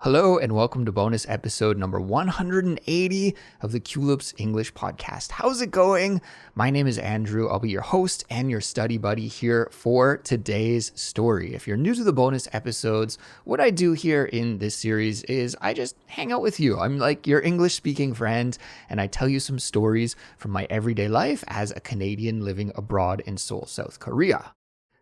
Hello and welcome to bonus episode number 180 of the Culips English podcast. How's it going? My name is Andrew. I'll be your host and your study buddy here for today's story. If you're new to the bonus episodes, what I do here in this series is I just hang out with you. I'm like your English speaking friend, and I tell you some stories from my everyday life as a Canadian living abroad in Seoul, South Korea.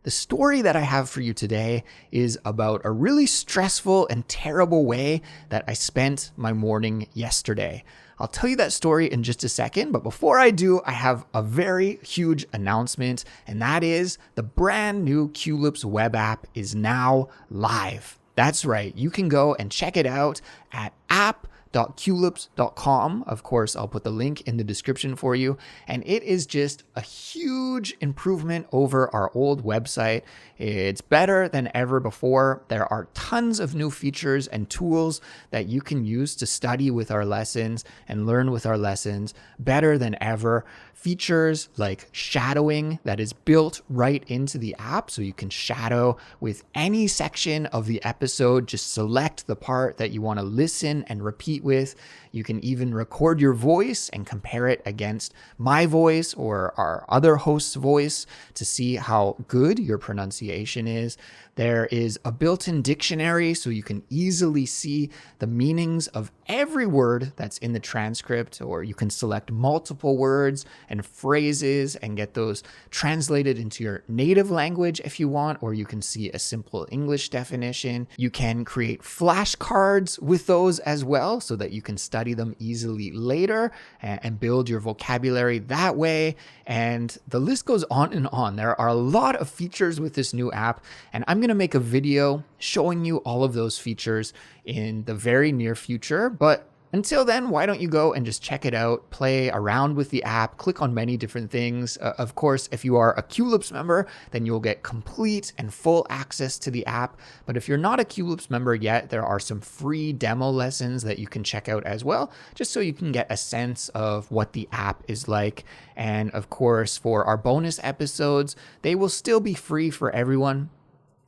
The story that I have for you today is about a really stressful and terrible way that I spent my morning yesterday. I'll tell you that story in just a second, but before I do, I have a very huge announcement, and that is the brand new Culips web app is now live. That's right, you can go and check it out at app.culips.com. Of course, I'll put the link in the description for you. And it is just a huge improvement over our old website. It's better than ever before. There are tons of new features and tools that you can use to study with our lessons and learn with our lessons better than ever. Features like shadowing that is built right into the app, so you can shadow with any section of the episode. Just select the part that you want to listen and repeat with. You can even record your voice and compare it against my voice or our other host's voice to see how good your pronunciation is. There is a built-in dictionary, so you can easily see the meanings of every word that's in the transcript, or you can select multiple words and phrases and get those translated into your native language if you want, or you can see a simple English definition. You can create flashcards with those as well so that you can study them easily later and build your vocabulary that way. And the list goes on and on. There are a lot of features with this new app, and I'm going to make a video showing you all of those features in the very near future. But until then, why don't you go and just check it out, play around with the app, click on many different things. Of course, if you are a Culips member, then you'll get complete and full access to the app. But if you're not a Culips member yet, there are some free demo lessons that you can check out as well, just so you can get a sense of what the app is like. And of course, for our bonus episodes, they will still be free for everyone.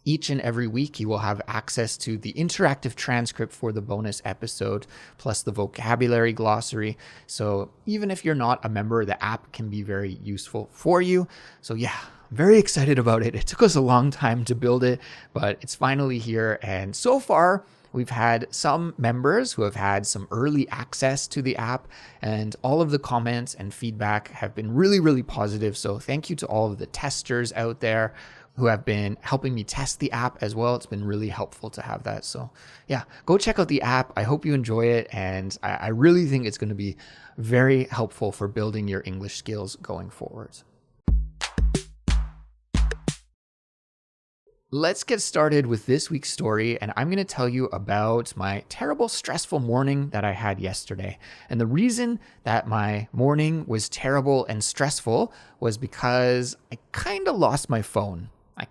Each and every week, you will have access to the interactive transcript for the bonus episode, plus the vocabulary glossary. So even if you're not a member, the app can be very useful for you. So yeah, very excited about it. It took us a long time to build it, but it's finally here. And so far, we've had some members who have had some early access to the app, and all of the comments and feedback have been really, really positive. So thank you to all of the testers out there who have been helping me test the app as well. It's been really helpful to have that. So yeah, go check out the app. I hope you enjoy it. And I really think it's going to be very helpful for building your English skills going forward. Let's get started with this week's story, and I'm going to tell you about my terrible, stressful morning that I had yesterday. And the reason that my morning was terrible and stressful was because I kind of lost my phone. And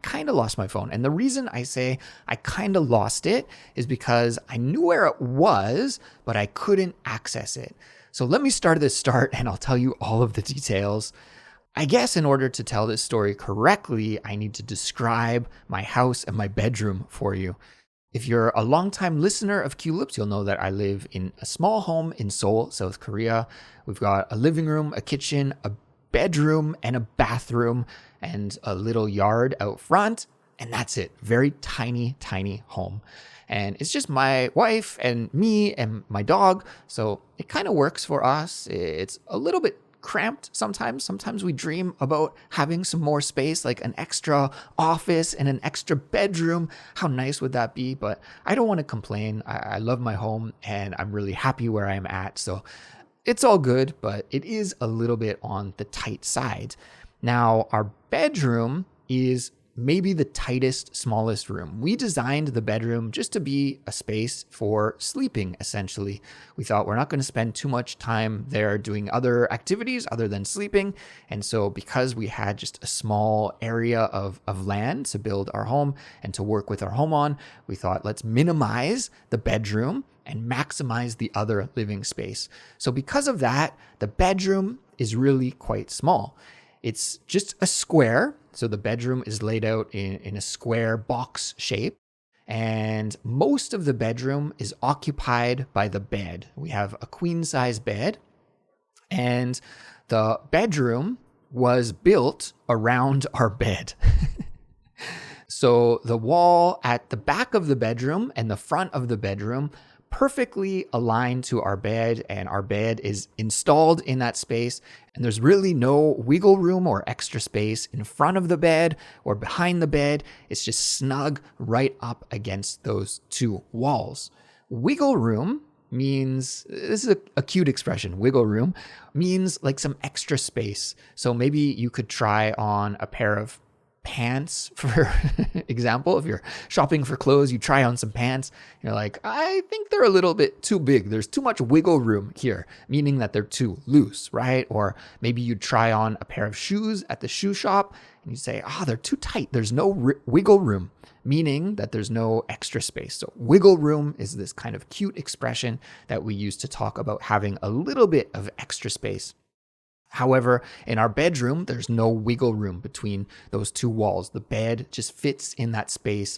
the reason I say I kind of lost it is because I knew where it was, but I couldn't access it. So let me start at the start, and I'll tell you all of the details. I guess in order to tell this story correctly, I need to describe my house and my bedroom for you. If you're a longtime listener of Culips, you'll know that I live in a small home in Seoul, South Korea. We've got a living room, a kitchen, a bedroom, and a bathroom, and a little yard out front. And that's it. Very tiny, tiny home. And it's just my wife and me and my dog. So it kind of works for us. It's a little bit cramped sometimes. Sometimes we dream about having some more space, like an extra office and an extra bedroom. How nice would that be? But I don't want to complain. I love my home and I'm really happy where I'm at. So it's all good, but it is a little bit on the tight side. Now, our bedroom is maybe the tightest, smallest room. We designed the bedroom just to be a space for sleeping, essentially. We thought we're not going to spend too much time there doing other activities other than sleeping. And so because we had just a small area of land to build our home and to work with our home on, we thought let's minimize the bedroom and maximize the other living space. So because of that, the bedroom is really quite small. It's just a square. So the bedroom is laid out in a square box shape. and most of the bedroom is occupied by the bed. We have a queen size bed, and the bedroom was built around our bed. So the wall at the back of the bedroom and the front of the bedroom perfectly aligned to our bed, and our bed is installed in that space, and there's really no wiggle room or extra space in front of the bed or behind the bed. It's just snug right up against those two walls. Wiggle room means, this is a cute expression, wiggle room means like some extra space. So maybe you could try on a pair of pants, for example. If you're shopping for clothes, you try on some pants, you're like, I think they're a little bit too big. There's too much wiggle room here, meaning that they're too loose, right? Or maybe you try on a pair of shoes at the shoe shop and you say, they're too tight. There's no wiggle room, meaning that there's no extra space. So wiggle room is this kind of cute expression that we use to talk about having a little bit of extra space. However, in our bedroom, there's no wiggle room between those two walls. The bed just fits in that space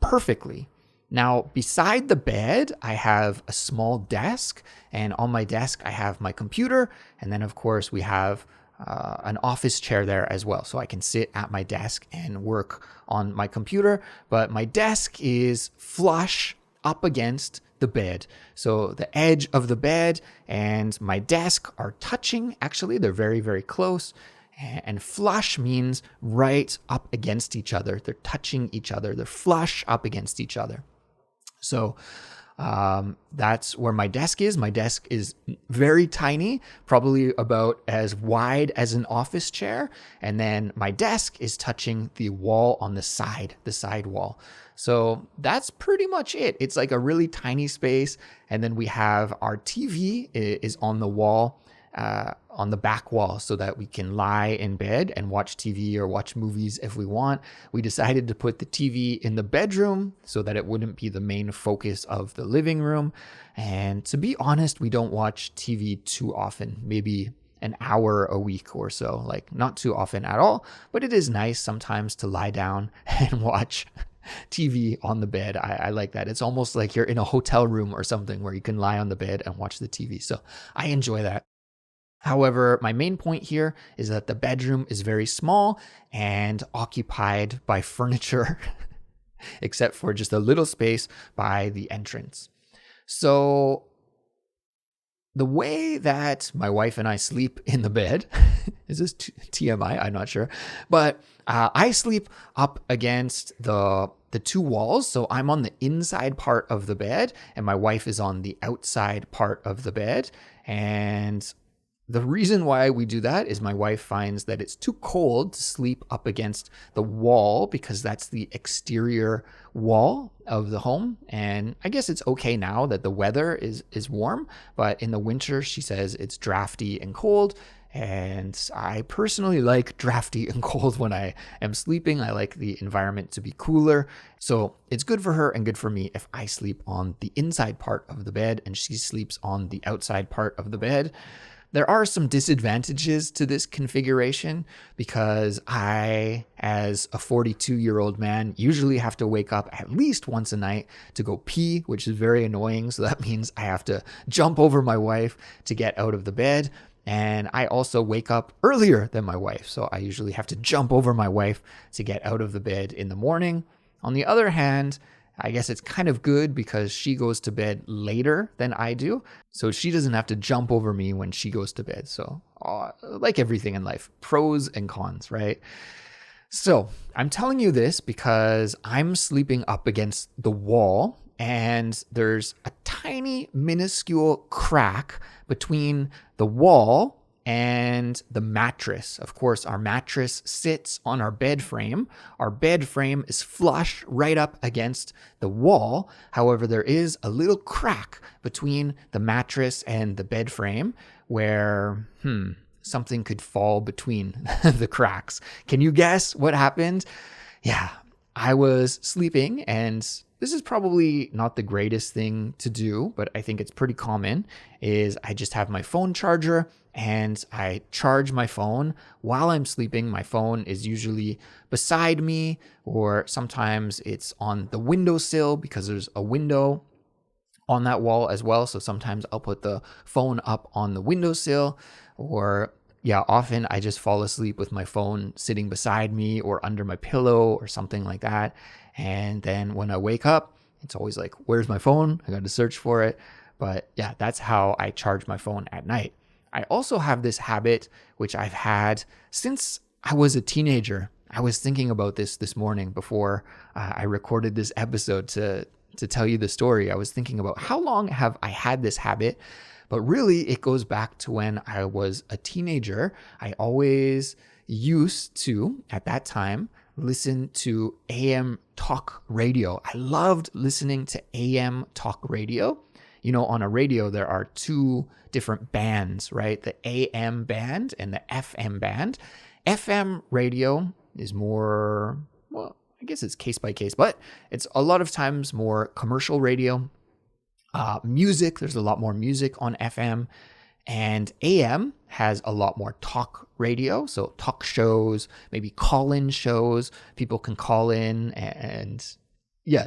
perfectly. Now, beside the bed, I have a small desk, and on my desk, I have my computer. And then, of course, we have an office chair there as well. So I can sit at my desk and work on my computer, but my desk is flush up against the bed. So the edge of the bed and my desk are touching. Actually, they're very, very close. And flush means right up against each other. They're touching each other. They're flush up against each other. So that's where my desk is. My desk is very tiny, probably about as wide as an office chair. And then my desk is touching the wall on the side wall. So that's pretty much it. It's like a really tiny space. And then we have our TV is on the wall, on the back wall, so that we can lie in bed and watch TV or watch movies if we want. We decided to put the TV in the bedroom so that it wouldn't be the main focus of the living room. And to be honest, we don't watch TV too often, maybe an hour a week or so, like not too often at all. But it is nice sometimes to lie down and watch TV on the bed. I like that. It's almost like you're in a hotel room or something where you can lie on the bed and watch the TV. So I enjoy that. However, my main point here is that the bedroom is very small and occupied by furniture, except for just a little space by the entrance. So the way that my wife and I sleep in the bed, is this TMI? I'm not sure. But I sleep up against the two walls. So I'm on the inside part of the bed and my wife is on the outside part of the bed. And the reason why we do that is my wife finds that it's too cold to sleep up against the wall because that's the exterior wall of the home. And I guess it's okay now that the weather is warm, but in the winter, she says it's drafty and cold. And I personally like drafty and cold when I am sleeping. I like the environment to be cooler. So it's good for her and good for me if I sleep on the inside part of the bed and she sleeps on the outside part of the bed. There are some disadvantages to this configuration because I, as a 42-year-old man, usually have to wake up at least once a night to go pee, which is very annoying. So that means I have to jump over my wife to get out of the bed. And I also wake up earlier than my wife. So I usually have to jump over my wife to get out of the bed in the morning. On the other hand, I guess it's kind of good because she goes to bed later than I do. So she doesn't have to jump over me when she goes to bed. So like everything in life, pros and cons, right? So I'm telling you this because I'm sleeping up against the wall and there's a tiny minuscule crack between the wall and the mattress. Of course, our mattress sits on our bed frame. Our bed frame is flush right up against the wall. However, there is a little crack between the mattress and the bed frame where, something could fall between the cracks. Can you guess what happened? Yeah, I was sleeping and this is probably not the greatest thing to do, but I think it's pretty common, is I just have my phone charger and I charge my phone while I'm sleeping. My phone is usually beside me, or sometimes it's on the windowsill because there's a window on that wall as well. So sometimes I'll put the phone up on the windowsill, or often I just fall asleep with my phone sitting beside me or under my pillow or something like that. And then when I wake up, it's always like, where's my phone? I got to search for it. But yeah, that's how I charge my phone at night. I also have this habit, which I've had since I was a teenager. I was thinking about this morning before I recorded this episode to tell you the story. I was thinking about how long have I had this habit, but really it goes back to when I was a teenager. I always used to, at that time, listen to AM talk radio. I loved listening to AM talk radio. On a radio, there are two different bands, right? The AM band and the FM band. FM radio is more, well, I guess it's case by case, but it's a lot of times more commercial radio. Music, there's a lot more music on FM. And AM has a lot more talk radio, so talk shows, maybe call-in shows. People can call in and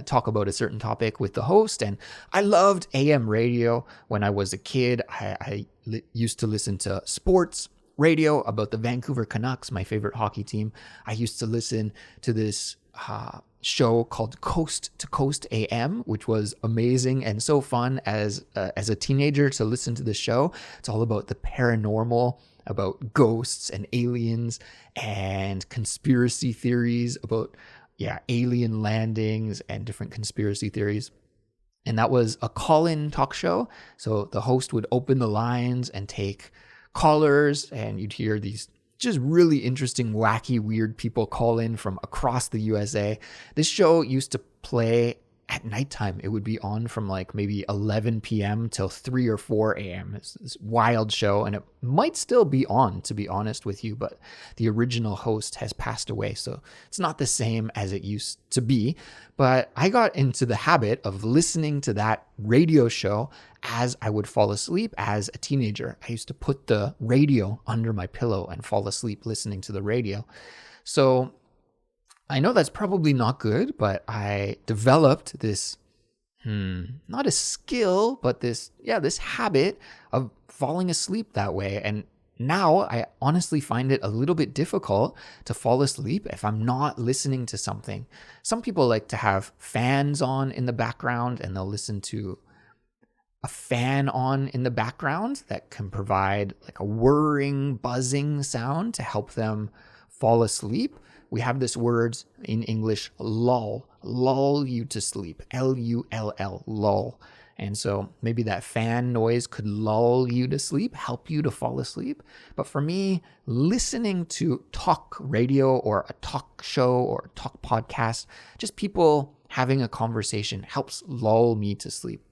talk about a certain topic with the host. And I loved AM radio when I was a kid. I used to listen to sports radio about the Vancouver Canucks, my favorite hockey team. I used to listen to this show called Coast to Coast AM, which was amazing and so fun as a teenager to listen to the show. It's all about the paranormal, about ghosts and aliens and conspiracy theories about alien landings and different conspiracy theories. And that was a call-in talk show. So the host would open the lines and take callers, and you'd hear these just really interesting, wacky, weird people call in from across the USA. This show used to play at nighttime. It would be on from like maybe 11 p.m. till 3 or 4 a.m. It's this wild show, and it might still be on, to be honest with you, but the original host has passed away, so it's not the same as it used to be. But I got into the habit of listening to that radio show as I would fall asleep as a teenager. I used to put the radio under my pillow and fall asleep listening to the radio. So I know that's probably not good, but I developed this, not a skill, but this habit of falling asleep that way. And now I honestly find it a little bit difficult to fall asleep if I'm not listening to something. Some people like to have fans on in the background, and they'll listen to a fan on in the background that can provide like a whirring, buzzing sound to help them fall asleep. We have this word in English, lull you to sleep, Lull, lull. And so maybe that fan noise could lull you to sleep, help you to fall asleep. But for me, listening to talk radio or a talk show or a talk podcast, just people having a conversation helps lull me to sleep.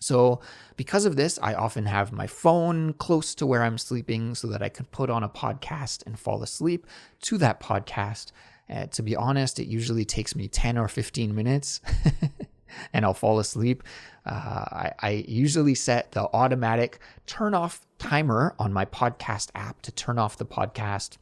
So because of this, I often have my phone close to where I'm sleeping so that I can put on a podcast and fall asleep to that podcast. To be honest, it usually takes me 10 or 15 minutes and I'll fall asleep. I usually set the automatic turn off timer on my podcast app to turn off the podcast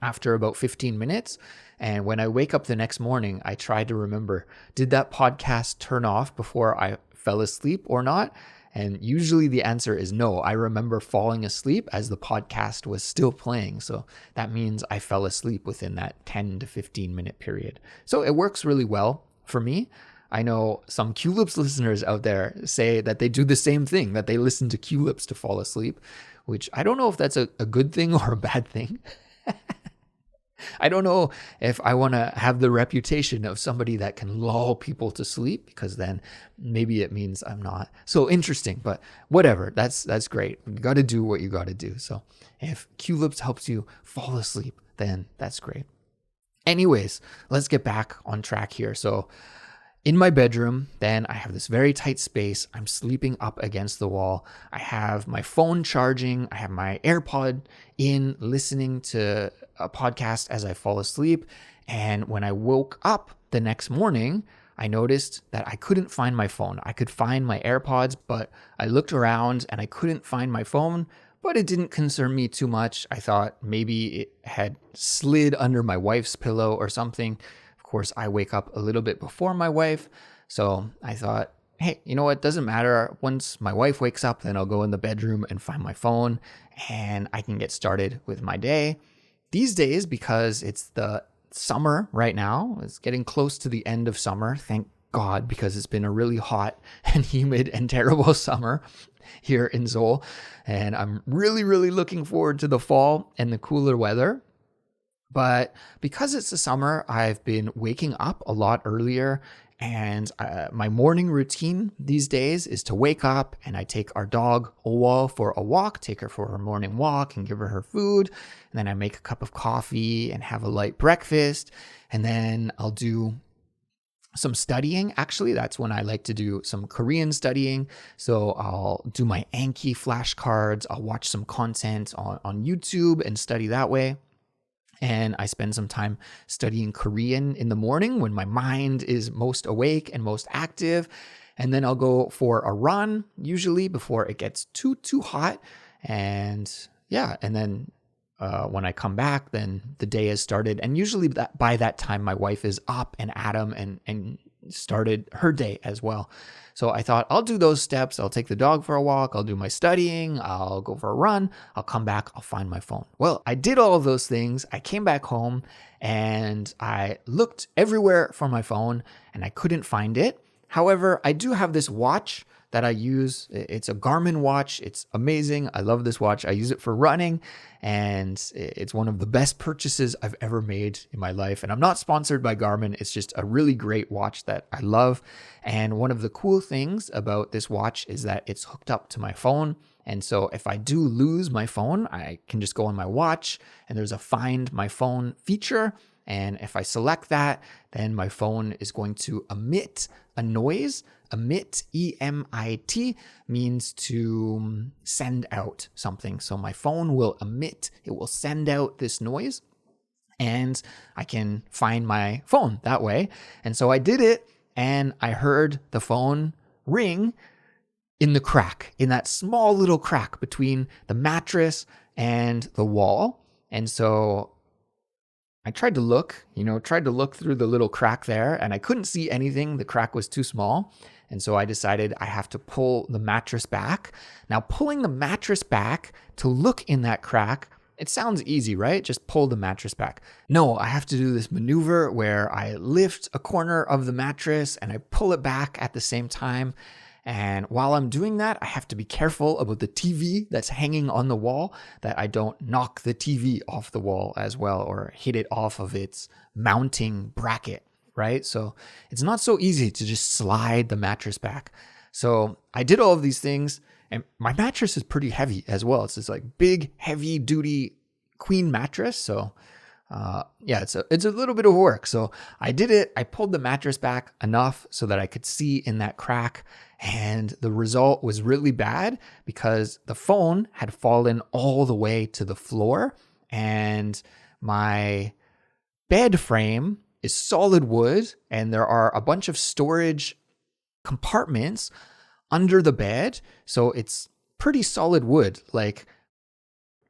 after about 15 minutes. And when I wake up the next morning, I try to remember, did that podcast turn off before I fell asleep or not? And usually the answer is no. I remember falling asleep as the podcast was still playing. So that means I fell asleep within that 10 to 15 minute period. So it works really well for me. I know some Culips listeners out there say that they do the same thing, that they listen to Culips to fall asleep, which I don't know if that's a good thing or a bad thing. I don't know if I want to have the reputation of somebody that can lull people to sleep, because then maybe it means I'm not so interesting, but whatever. That's great. You got to do what you got to do. So if Culips helps you fall asleep, then that's great. Anyways, let's get back on track here. So in my bedroom, then I have this very tight space. I'm sleeping up against the wall. I have my phone charging. I have my AirPod in, listening to a podcast as I fall asleep. And when I woke up the next morning, I noticed that I couldn't find my phone. I could find my AirPods, but I looked around and I couldn't find my phone, but it didn't concern me too much. I thought maybe it had slid under my wife's pillow or something. Of course, I wake up a little bit before my wife, so I thought, hey, you know what? Doesn't matter. Once my wife wakes up, then I'll go in the bedroom and find my phone and I can get started with my day. These days, because it's the summer right now, it's getting close to the end of summer. Thank God, because it's been a really hot and humid and terrible summer here in Seoul. And I'm really, really looking forward to the fall and the cooler weather. But because it's the summer, I've been waking up a lot earlier. And my morning routine these days is to wake up and I take our dog, Owal, for a walk, take her for her morning walk and give her her food. And then I make a cup of coffee and have a light breakfast. And then I'll do some studying. Actually, that's when I like to do some Korean studying. So I'll do my Anki flashcards. I'll watch some content on YouTube and study that way. And I spend some time studying Korean in the morning when my mind is most awake and most active. And then I'll go for a run, usually before it gets too hot. And then when I come back, then the day has started. And usually by that time, my wife is up and at 'em and started her day as well. So I thought I'll do those steps. I'll take the dog for a walk. I'll do my studying. I'll go for a run. I'll come back. I'll find my phone. Well, I did all of those things. I came back home and I looked everywhere for my phone and I couldn't find it. However, I do have this watch that I use. It's a Garmin watch. It's amazing. I love this watch. I use it for running and it's one of the best purchases I've ever made in my life. And I'm not sponsored by Garmin. It's just a really great watch that I love. And one of the cool things about this watch is that it's hooked up to my phone. And so if I do lose my phone, I can just go on my watch and there's a find my phone feature. And if I select that, then my phone is going to emit a noise. Emit, E-M-I-T, means to send out something. So my phone will emit, it will send out this noise and I can find my phone that way. And so I did it and I heard the phone ring in the crack, in that small little crack between the mattress and the wall. And so I tried to look through the little crack there and I couldn't see anything. The crack was too small. And so I decided I have to pull the mattress back. Now, pulling the mattress back to look in that crack, it sounds easy, right? Just pull the mattress back. No, I have to do this maneuver where I lift a corner of the mattress and I pull it back at the same time. And while I'm doing that, I have to be careful about the TV that's hanging on the wall, that I don't knock the TV off the wall as well or hit it off of its mounting bracket, right? So it's not so easy to just slide the mattress back. So I did all of these things and my mattress is pretty heavy as well. It's this like big, heavy duty queen mattress. So it's a little bit of work. So I did it. I pulled the mattress back enough so that I could see in that crack. And the result was really bad because the phone had fallen all the way to the floor and my bed frame is solid wood and there are a bunch of storage compartments under the bed. So it's pretty solid wood. Like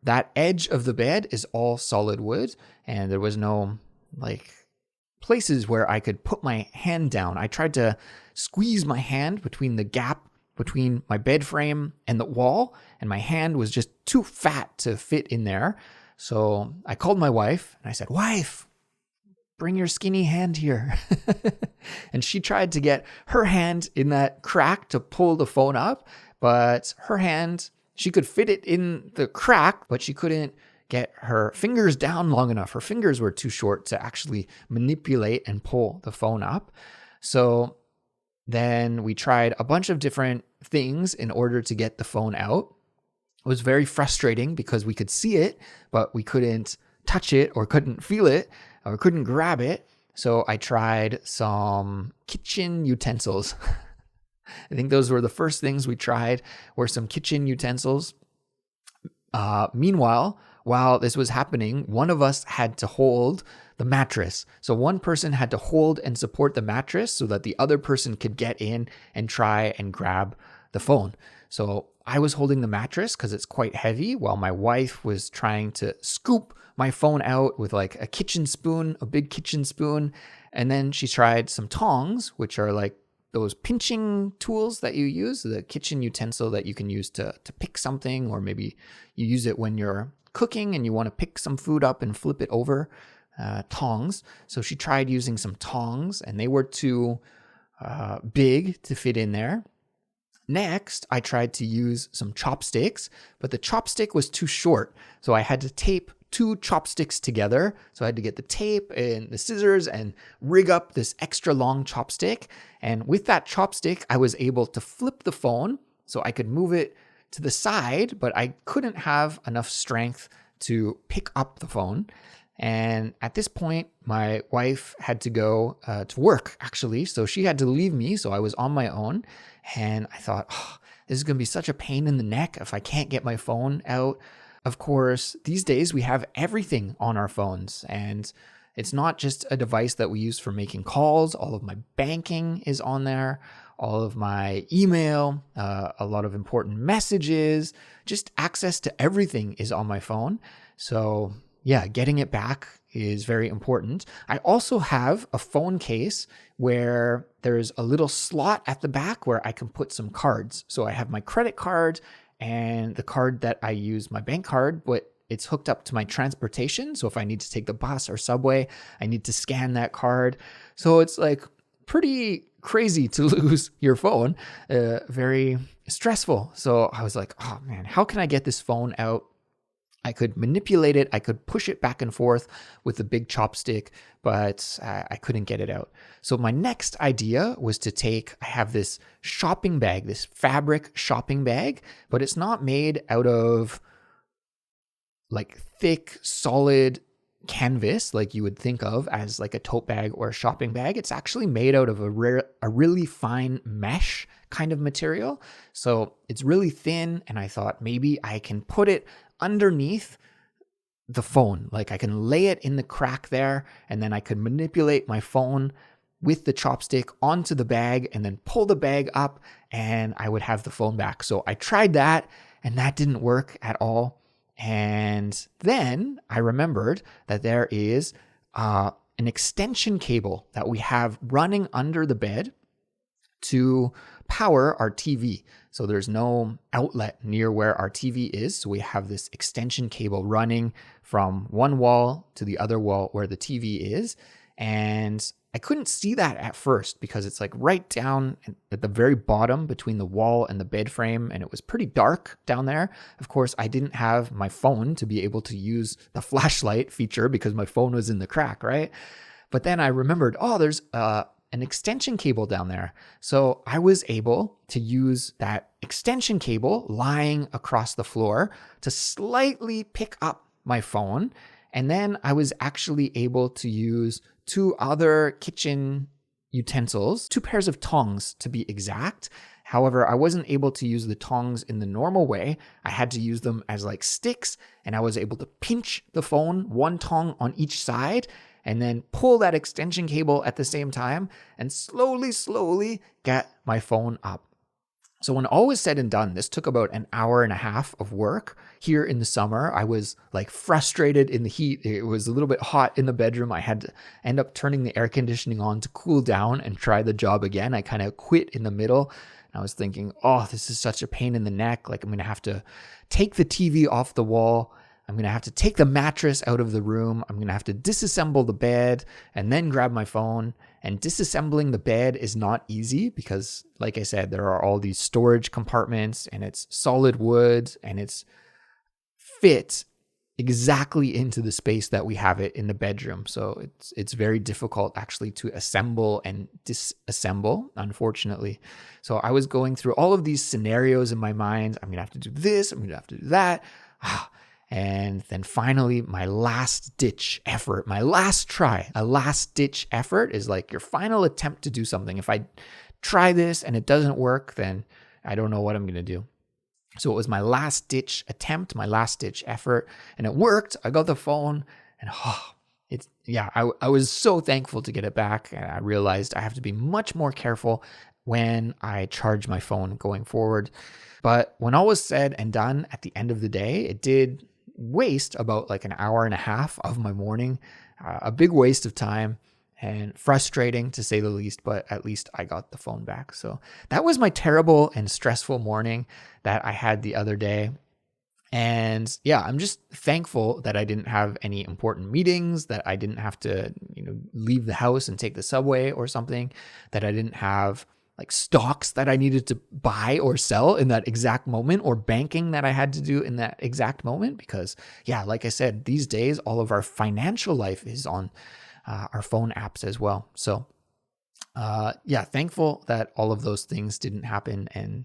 that edge of the bed is all solid wood and there was no like places where I could put my hand down. I tried to squeeze my hand between the gap between my bed frame and the wall, and my hand was just too fat to fit in there. So I called my wife and I said, "Wife, bring your skinny hand here." And she tried to get her hand in that crack to pull the phone up, but her hand, she could fit it in the crack, but she couldn't get her fingers down long enough. Her fingers were too short to actually manipulate and pull the phone up. So then we tried a bunch of different things in order to get the phone out. It was very frustrating because we could see it, but we couldn't touch it or couldn't feel it or couldn't grab it. So I tried some kitchen utensils. I think those were the first things we tried were some kitchen utensils. Meanwhile, while this was happening, one of us had to hold the mattress. So one person had to hold and support the mattress so that the other person could get in and try and grab the phone. So I was holding the mattress because it's quite heavy, while my wife was trying to scoop my phone out with like a kitchen spoon, a big kitchen spoon. And then she tried some tongs, which are like those pinching tools that you use, the kitchen utensil that you can use to pick something, or maybe you use it when you're cooking and you want to pick some food up and flip it over. Tongs. So she tried using some tongs, and they were too big to fit in there. Next, I tried to use some chopsticks, but the chopstick was too short. So I had to tape 2 chopsticks together. So I had to get the tape and the scissors and rig up this extra long chopstick. And with that chopstick, I was able to flip the phone so I could move it to the side, but I couldn't have enough strength to pick up the phone. And at this point, my wife had to go to work, actually. So she had to leave me. So I was on my own. And I thought, this is going to be such a pain in the neck if I can't get my phone out. Of course, these days we have everything on our phones. And it's not just a device that we use for making calls. All of my banking is on there. All of my email, a lot of important messages, just access to everything is on my phone. So yeah, getting it back is very important. I also have a phone case where there's a little slot at the back where I can put some cards. So I have my credit card and the card that I use, my bank card, but it's hooked up to my transportation. So if I need to take the bus or subway, I need to scan that card. So it's like pretty crazy to lose your phone, very stressful. So I was like, oh man, how can I get this phone out? I could manipulate it. I could push it back and forth with the big chopstick, but I couldn't get it out. So my next idea was I have this shopping bag, this fabric shopping bag, but it's not made out of like thick, solid canvas like you would think of as like a tote bag or a shopping bag. It's actually made out of a really fine mesh kind of material. So it's really thin, and I thought maybe I can put it underneath the phone. Like I can lay it in the crack there, and then I could manipulate my phone with the chopstick onto the bag and then pull the bag up, and I would have the phone back. So I tried that, and that didn't work at all. And then I remembered that there is an extension cable that we have running under the bed to power our TV. So there's no outlet near where our TV is. So we have this extension cable running from one wall to the other wall where the TV is. And I couldn't see that at first because it's like right down at the very bottom between the wall and the bed frame. And it was pretty dark down there. Of course, I didn't have my phone to be able to use the flashlight feature because my phone was in the crack, right? But then I remembered, there's an extension cable down there. So I was able to use that extension cable lying across the floor to slightly pick up my phone. And then I was actually able to use 2 other kitchen utensils, 2 pairs of tongs to be exact. However, I wasn't able to use the tongs in the normal way. I had to use them as like sticks, and I was able to pinch the phone, 1 tong on each side, and then pull that extension cable at the same time and slowly get my phone up. So when all was said and done, this took about an hour and a half of work. Here in the summer, I was like frustrated in the heat. It was a little bit hot in the bedroom. I had to end up turning the air conditioning on to cool down and try the job again. I kind of quit in the middle. And I was thinking, this is such a pain in the neck. Like I'm going to have to take the TV off the wall. I'm going to have to take the mattress out of the room. I'm going to have to disassemble the bed and then grab my phone. And disassembling the bed is not easy because, like I said, there are all these storage compartments and it's solid wood and it's fit exactly into the space that we have it in the bedroom. So it's very difficult actually to assemble and disassemble, unfortunately. So I was going through all of these scenarios in my mind. I'm going to have to do this. I'm going to have to do that. And then finally, my last ditch effort, my last try, a last ditch effort is like your final attempt to do something. If I try this and it doesn't work, then I don't know what I'm going to do. So it was my last ditch attempt, my last ditch effort, and it worked. I got the phone, and I was so thankful to get it back. And I realized I have to be much more careful when I charge my phone going forward. But when all was said and done, at the end of the day, it did waste about like an hour and a half of my morning, a big waste of time and frustrating to say the least, but at least I got the phone back. So that was my terrible and stressful morning that I had the other day. And yeah, I'm just thankful that I didn't have any important meetings, that I didn't have to, leave the house and take the subway or something, that I didn't have like stocks that I needed to buy or sell in that exact moment, or banking that I had to do in that exact moment. Because yeah, like I said, these days, all of our financial life is on our phone apps as well. So thankful that all of those things didn't happen, and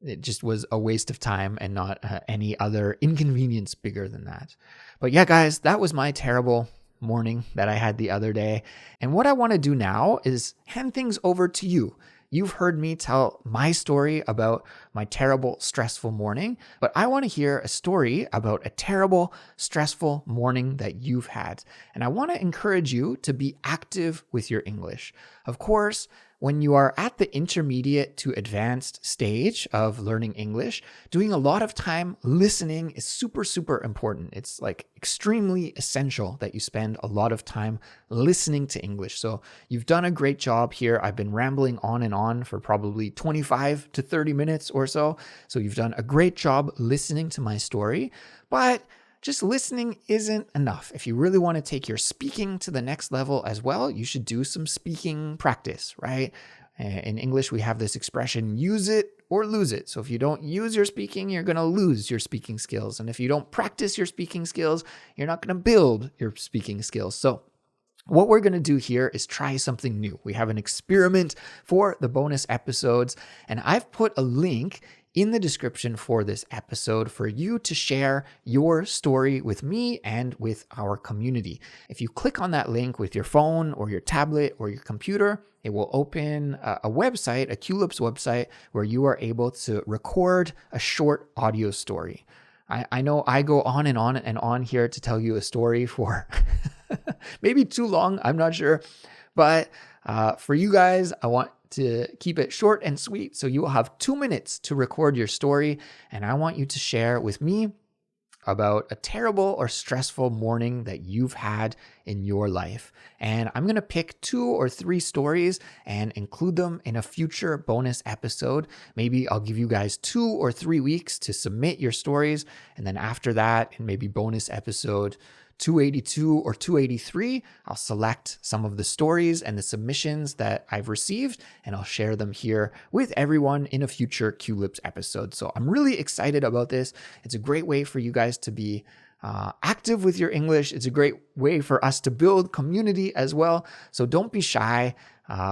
it just was a waste of time and not any other inconvenience bigger than that. But yeah, guys, that was my terrible morning that I had the other day. And what I want to do now is hand things over to you. You've heard me tell my story about my terrible, stressful morning, but I want to hear a story about a terrible, stressful morning that you've had. And I want to encourage you to be active with your English. Of course, when you are at the intermediate to advanced stage of learning English, doing a lot of time listening is super, super important. It's like extremely essential that you spend a lot of time listening to English. So you've done a great job here. I've been rambling on and on for probably 25 to 30 minutes or so. So you've done a great job listening to my story, but just listening isn't enough. If you really want to take your speaking to the next level as well, you should do some speaking practice, right? In English, we have this expression, use it or lose it. So if you don't use your speaking, you're going to lose your speaking skills. And if you don't practice your speaking skills, you're not going to build your speaking skills. So what we're going to do here is try something new. We have an experiment for the bonus episodes, and I've put a link in the description for this episode for you to share your story with me and with our community. If you click on that link with your phone or your tablet or your computer, it will open a website, a Culips website, where you are able to record a short audio story. I know I go on and on and on here to tell you a story for maybe too long, I'm not sure. But for you guys, I want to keep it short and sweet. So you will have 2 minutes to record your story. And I want you to share with me about a terrible or stressful morning that you've had in your life. And I'm going to pick 2 or 3 stories and include them in a future bonus episode. Maybe I'll give you guys 2 or 3 weeks to submit your stories. And then after that, in maybe bonus episode 282 or 283, I'll select some of the stories and the submissions that I've received, and I'll share them here with everyone in a future Culips episode. So I'm really excited about this. It's a great way for you guys to be active with your English. It's a great way for us to build community as well. So don't be shy.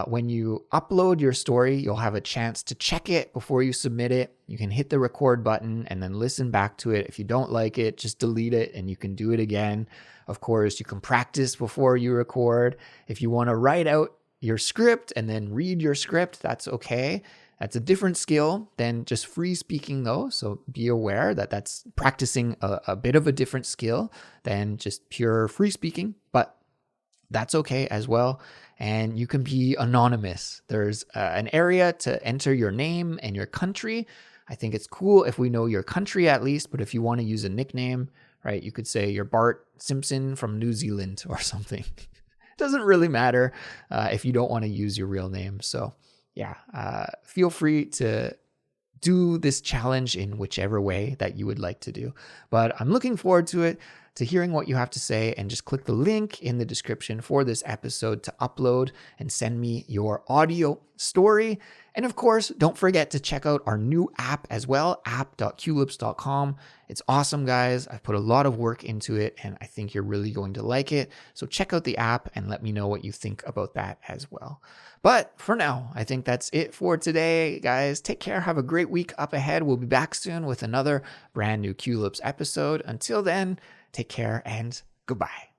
When you upload your story, you'll have a chance to check it before you submit it. You can hit the record button and then listen back to it. If you don't like it, just delete it and you can do it again. Of course, you can practice before you record. If you want to write out your script and then read your script, that's okay. That's a different skill than just free speaking though. So be aware that that's practicing a bit of a different skill than just pure free speaking, but that's okay as well. And you can be anonymous. There's an area to enter your name and your country. I think it's cool if we know your country at least, but if you want to use a nickname, right, you could say you're Bart Simpson from New Zealand or something. It doesn't really matter if you don't want to use your real name. So feel free to do this challenge in whichever way that you would like to do. But I'm looking forward to it, to hearing what you have to say, and just click the link in the description for this episode to upload and send me your audio story. And of course, don't forget to check out our new app as well, app.culips.com. It's awesome, guys. I've put a lot of work into it, and I think you're really going to like it. So check out the app and let me know what you think about that as well. But for now, I think that's it for today, guys. Take care. Have a great week up ahead. We'll be back soon with another brand new Culips episode. Until then, take care and goodbye.